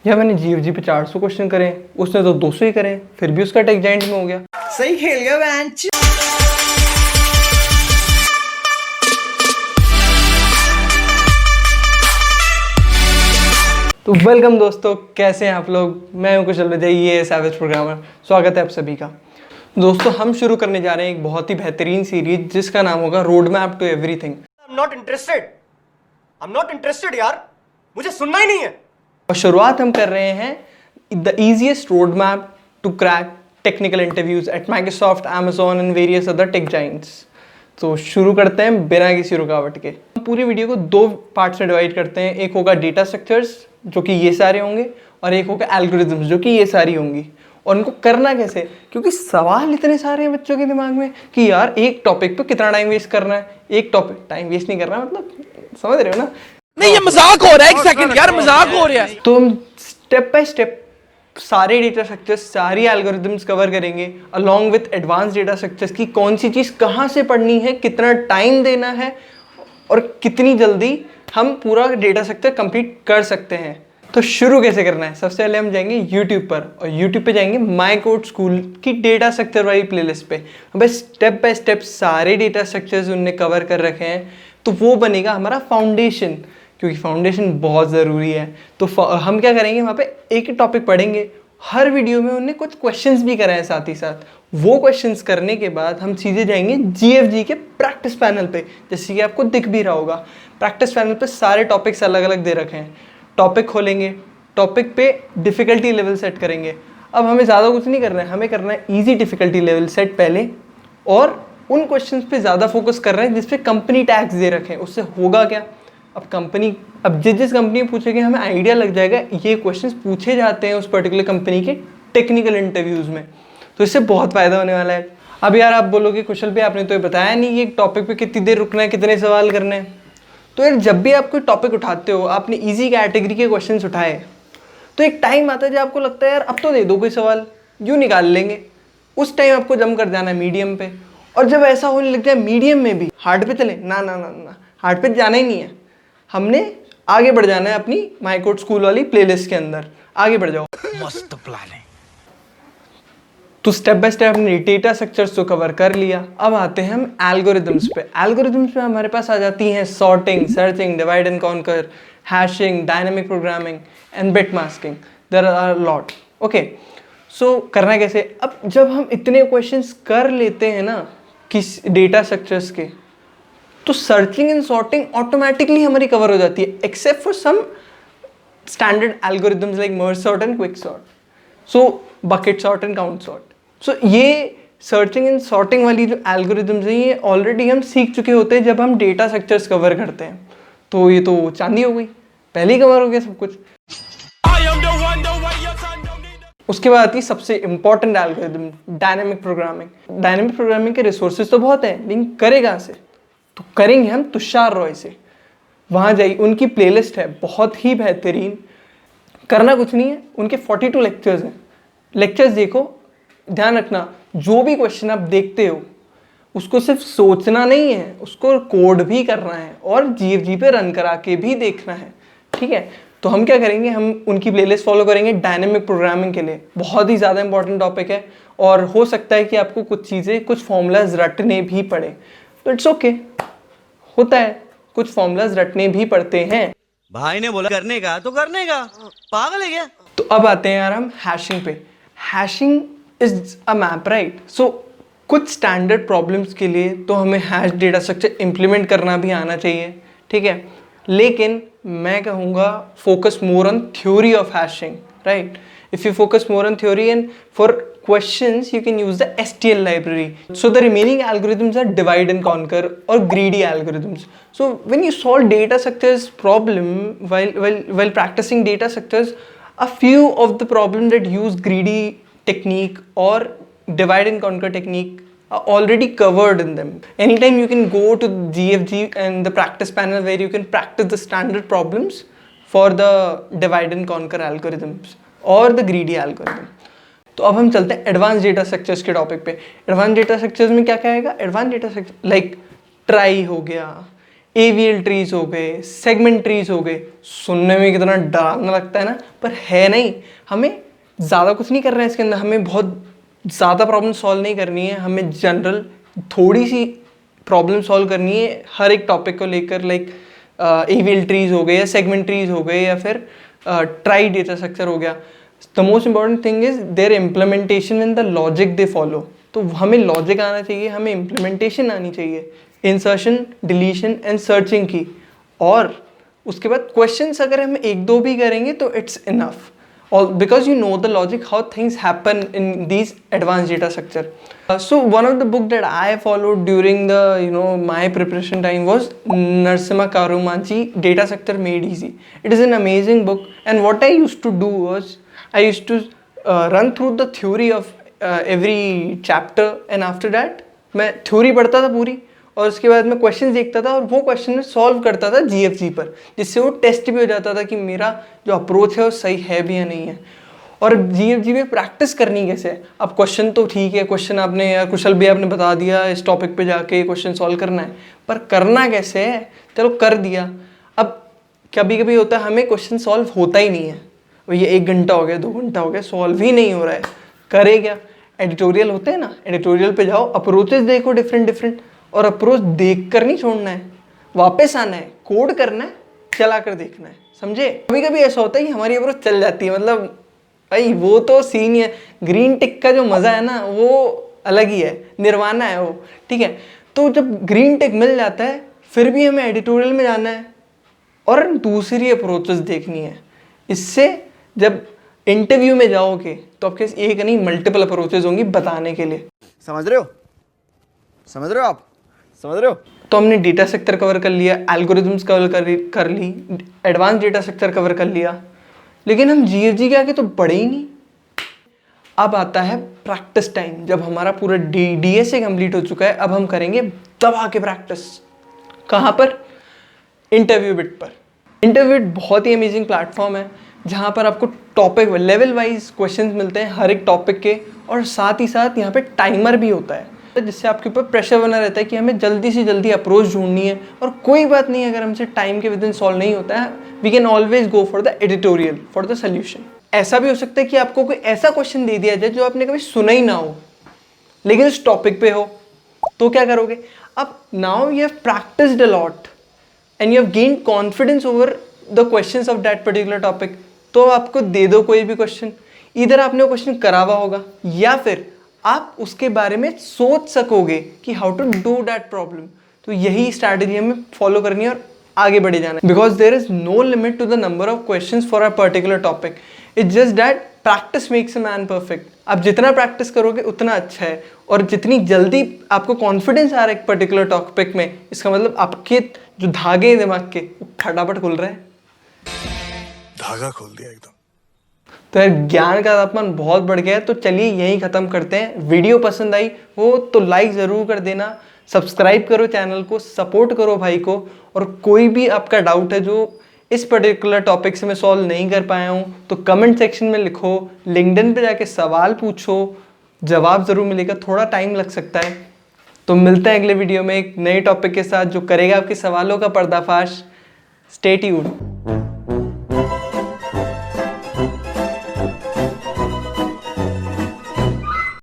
या मैंने जीएफजी पे 400 क्वेश्चन करे, उसने तो 200 ही करे, फिर भी उसका टेक जायंट में हो गया। सही खेल गया बेंच। तो वेलकम दोस्तों, कैसे हैं आप लोग। मैं हूं कुशल विजय, ये है सैवेज प्रोग्रामर। स्वागत है आप सभी का। दोस्तों हम शुरू करने जा रहे हैं एक बहुत ही बेहतरीन सीरीज जिसका नाम होगा road map to everything. I'm not interested यार, मुझे सुनना ही नहीं है। और शुरुआत हम कर रहे हैं the easiest road map to crack technical interviews at Microsoft, Amazon and various other tech giants. तो शुरू करते हैं बिना किसी रुकावट के। हम पूरी वीडियो को दो पार्ट्स में डिवाइड करते हैं। एक होगा डेटा स्ट्रक्चर्स जो कि ये सारे होंगे, और एक होगा एल्गोरिथम्स जो कि ये सारी होंगी। और उनको करना कैसे, क्योंकि सवाल इतने सारे हैं बच्चों के दिमाग में कि यार एक टॉपिक पे कितना टाइम वेस्ट करना है। एक टॉपिक टाइम वेस्ट नहीं करना, मतलब समझ रहे हो ना। नहीं ये मजाक हो रहा है, एक सेकंड यार, मजाक हो रहा है। तो हम स्टेप बाय स्टेप सारे डेटा स्ट्रक्चर्स, सारी एल्गोरिथम्स कवर करेंगे along with advance data structures की कौन सी चीज़ कहाँ से पढ़नी है, कितना टाइम देना है और कितनी जल्दी हम पूरा डेटा स्ट्रक्चर कंप्लीट कर सकते हैं। तो शुरू कैसे करना है, सबसे पहले हम जाएंगे यूट्यूब पर, और यूट्यूब पे जाएंगे माई कोड स्कूल की डेटा स्ट्रक्चर वाली प्लेलिस्ट पे। बस स्टेप बाय स्टेप सारे डेटा स्ट्रक्चर्स उनने कवर कर रखे हैं, तो वो बनेगा हमारा फाउंडेशन, क्योंकि फाउंडेशन बहुत ज़रूरी है। तो हम क्या करेंगे, वहाँ पे एक टॉपिक पढ़ेंगे, हर वीडियो में उन्होंने कुछ क्वेश्चंस भी कराए साथ ही साथ। वो क्वेश्चंस करने के बाद हम सीधे जाएंगे जीएफजी के प्रैक्टिस पैनल पे, जैसे कि आपको दिख भी रहा होगा। प्रैक्टिस पैनल पे सारे टॉपिक्स अलग अलग दे रखे हैं। टॉपिक खोलेंगे, टॉपिक पे डिफ़िकल्टी लेवल सेट करेंगे। अब हमें ज़्यादा कुछ नहीं करना है, हमें करना है ईजी डिफ़िकल्टी लेवल सेट पहले, और उन क्वेश्चंस पे ज़्यादा फोकस कर रहे हैं जिस पे कंपनी टैग्स दे रखे हैं। उससे होगा क्या, अब जिस कंपनी पूछेगी हमें आइडिया लग जाएगा ये क्वेश्चंस पूछे जाते हैं उस पर्टिकुलर कंपनी के टेक्निकल इंटरव्यूज़ में। तो इससे बहुत फ़ायदा होने वाला है। अब यार आप बोलोगे कुशल भाई आपने तो ये बताया नहीं कि एक टॉपिक पे कितनी देर रुकना है, कितने सवाल करने हैं। तो यार जब भी आप कोई टॉपिक उठाते हो, आपने ईजी कैटेगरी के क्वेश्चन उठाए, तो एक टाइम आता है जब आपको लगता है यार अब तो दे दो कोई सवाल, यूँ निकाल लेंगे। उस टाइम आपको जम कर जाना है मीडियम पे। और जब ऐसा होने लग जाए मीडियम में भी हार्ड पे चले, ना ना ना ना, हार्ड पे जाना ही नहीं है, हमने आगे बढ़ जाना है अपनी माई कोड स्कूल वाली प्लेलिस्ट के अंदर। आगे बढ़ जाओ। मस्त प्लान है। तो स्टेप बाय स्टेप हमने डेटा स्ट्रक्चर्स तो कवर कर लिया। अब आते हैं हम एल्गोरिथम्स पे। एल्गोरिथम्स में हमारे पास आ जाती हैं sorting, searching, divide and conquer, hashing, dynamic programming and bit masking. There are lot. Okay, so करना कैसे। अब जब हम इतने क्वेश्चंस कर लेते हैं ना किस डेटा स्ट्रक्चर्स के, तो सर्चिंग एंड सॉर्टिंग ऑटोमेटिकली हमारी कवर हो जाती है, except for some standard algorithms like merge sort and quick sort, so bucket sort and count sort. So ये सर्चिंग एंड सॉर्टिंग वाली जो एल्गोरिथम्स हैं ये ऑलरेडी हम सीख चुके होते हैं जब हम डेटा स्ट्रक्चर्स कवर करते हैं। तो ये तो चांदी हो गई, पहले ही कवर हो गया सब कुछ। उसके बाद आती है सबसे important algorithm, dynamic programming. Dynamic programming के रिसोर्सेज तो बहुत हैं, लेकिन करे कहाँ से। तो करेंगे हम तुषार रॉय से। वहाँ जाइए, उनकी प्लेलिस्ट है बहुत ही बेहतरीन। करना कुछ नहीं है, उनके 42 लेक्चर्स हैं। लेक्चर्स देखो, ध्यान रखना जो भी क्वेश्चन आप देखते हो उसको सिर्फ सोचना नहीं है, उसको कोड भी करना है और जीएफजी पे रन करा के भी देखना है। ठीक है, तो हम क्या करेंगे, हम उनकी प्लेलिस्ट फॉलो करेंगे डायनामिक प्रोग्रामिंग के लिए। बहुत ही ज़्यादा इंपॉर्टेंट टॉपिक है, और हो सकता है कि आपको कुछ चीज़ें, कुछ फॉर्मूलाज रटने भी पड़े। तो इट्स ओके, होता है, कुछ फॉर्मूलाज रटने भी पड़ते हैं। भाई ने बोला करने का तो करने का, पागल है क्या। तो अब आते हैं यार हम हैशिंग पे। Hashing is a map, right. So कुछ स्टैंडर्ड प्रॉब्लम्स के लिए तो हमें हैश डेटा स्ट्रक्चर इम्प्लीमेंट करना भी आना चाहिए, ठीक है। लेकिन मैं कहूँगा focus more on theory of hashing, right. If you focus more on theory, and for questions you can use the STL library. So the remaining algorithms are divide and conquer or greedy algorithms. So when you solve data structures problem while practicing data structures, a few of the problems that use greedy technique or divide and conquer technique are already covered in them. Anytime you can go to GFG and the practice panel where you can practice the standard problems for the divide and conquer algorithms और the greedy algorithm. तो अब हम चलते हैं advance data structures के topic पे। Advance data structures में क्या क्या आएगा, advance data structure like try हो गया, AVL ट्रीज हो गए, सेगमेंट ट्रीज हो गए, सुनने में कितना डरावना लगता है ना, पर है नहीं। हमें ज़्यादा कुछ नहीं करना है इसके अंदर, हमें बहुत ज़्यादा प्रॉब्लम सॉल्व नहीं करनी है, हमें जनरल थोड़ी सी प्रॉब्लम सॉल्व करनी है हर एक टॉपिक को लेकर। लाइक AVL ट्रीज हो गए या सेगमेंट ट्रीज हो गए या फिर ट्राई डेटा स्ट्रक्चर हो गया। The most important thing is their implementation in the logic they follow. तो हमें लॉजिक आना चाहिए, हमें इम्प्लीमेंटेशन आनी चाहिए, इंसर्शन, डिलीशन एंड सर्चिंग की। और उसके बाद क्वेश्चंस अगर हम एक दो भी करेंगे तो it's enough, because you know the logic how things happen in these advanced data structure. So one of the book that I followed during the my preparation time was Narasimha Karumanchi, Data Structure Made Easy. It is an amazing book, and what I used to do was I used to run through the theory of every chapter, and after that मैं theory पढ़ता था पूरी, और उसके बाद मैं question देखता था और वो क्वेश्चन में सॉल्व करता था GFG पर, जिससे वो टेस्ट भी हो जाता था कि मेरा जो अप्रोच है वो सही है भी या नहीं है। और GFG में प्रैक्टिस करनी कैसे है। अब क्वेश्चन तो ठीक है, क्वेश्चन आपने या कुशल भी आपने बता दिया इस टॉपिक पे जाके क्वेश्चन सॉल्व करना है, पर करना कैसे है, चलो कर दिया। अब कभी कभी होता है हमें क्वेश्चन सॉल्व होता ही नहीं है, भैया 1 घंटा हो गया 2 घंटा हो गया सॉल्व ही नहीं हो रहा है, करे क्या। एडिटोरियल होते हैं ना, एडिटोरियल पे जाओ, अप्रोचेस देखो डिफरेंट, और अप्रोच देख कर नहीं छोड़ना है, वापस आना है, कोड करना है, चला कर देखना है, समझे। कभी कभी ऐसा होता है कि हमारी अप्रोच चल जाती है, मतलब भाई वो तो सीन ही है, ग्रीन टिक का जो मज़ा है ना वो अलग ही है, निर्वाणा है वो, ठीक है। तो जब ग्रीन टिक मिल जाता है फिर भी हमें एडिटोरियल में जाना है और दूसरी अप्रोचेस देखनी है। इससे जब इंटरव्यू में जाओगे तो आपके एक नहीं मल्टीपल अप्रोचेस होंगी बताने के लिए। समझ रहे हो आप, समझ रहे हो। तो हमने डेटा स्ट्रक्चर कवर कर लिया, एल्गोरिथम्स कवर कर ली, एडवांस डेटा स्ट्रक्चर कवर कर लिया, लेकिन हम GFG के आगे तो बढ़े ही नहीं। अब आता है प्रैक्टिस टाइम, जब हमारा पूरा DSA कंप्लीट हो चुका है, अब हम करेंगे दबा के प्रैक्टिस। कहाँ पर? इंटरव्यू बिट पर। इंटरव्यू बिट बहुत ही अमेजिंग प्लेटफॉर्म है जहाँ पर आपको टॉपिक लेवल वाइज क्वेश्चंस मिलते हैं हर एक टॉपिक के, और साथ ही साथ यहाँ पे टाइमर भी होता है, जिससे आपके ऊपर प्रेशर बना रहता है कि हमें जल्दी से जल्दी अप्रोच ढूंढनी है। और कोई बात नहीं, अगर हमसे टाइम के विदिन सॉल्व नहीं होता है, we can always go for the editorial for the solution. ऐसा भी हो सकता है कि आपको कोई ऐसा क्वेश्चन दे दिया जाए जो आपने कभी सुना ही ना हो, लेकिन उस टॉपिक पे हो, तो क्या करोगे। अब now you have practised a lot and you have gained confidence over the questions of that particular topic, तो आपको दे दो कोई भी क्वेश्चन, इधर आपने वो क्वेश्चन करा हुआ होगा या फिर आप उसके बारे में सोच सकोगे कि how to do that problem. तो यही स्ट्रैटेजी हमें फॉलो करनी है और आगे बढ़े जाना है, because there is no limit to the number of questions for a particular topic. It's just that practice makes a man perfect. आप जितना प्रैक्टिस करोगे उतना अच्छा है, और जितनी जल्दी आपको कॉन्फिडेंस आ रहा है एक पर्टिकुलर टॉपिक में, इसका मतलब आपके जो धागे हैं दिमाग के वो फटाफट खुल रहे हैं, धागा खोल दिया एकदम। तो यार ज्ञान का तापमान बहुत बढ़ गया है। तो चलिए यहीं ख़त्म करते हैं। वीडियो पसंद आई हो तो लाइक ज़रूर कर देना, सब्सक्राइब करो चैनल को, सपोर्ट करो भाई को, और कोई भी आपका डाउट है जो इस पर्टिकुलर टॉपिक से मैं सॉल्व नहीं कर पाया हूँ तो कमेंट सेक्शन में लिखो, लिंक्डइन पे जाके सवाल पूछो, जवाब ज़रूर मिलेगा, थोड़ा टाइम लग सकता है। तो मिलते हैं अगले वीडियो में एक नए टॉपिक के साथ जो करेगा आपके सवालों का पर्दाफाश। Stay tuned.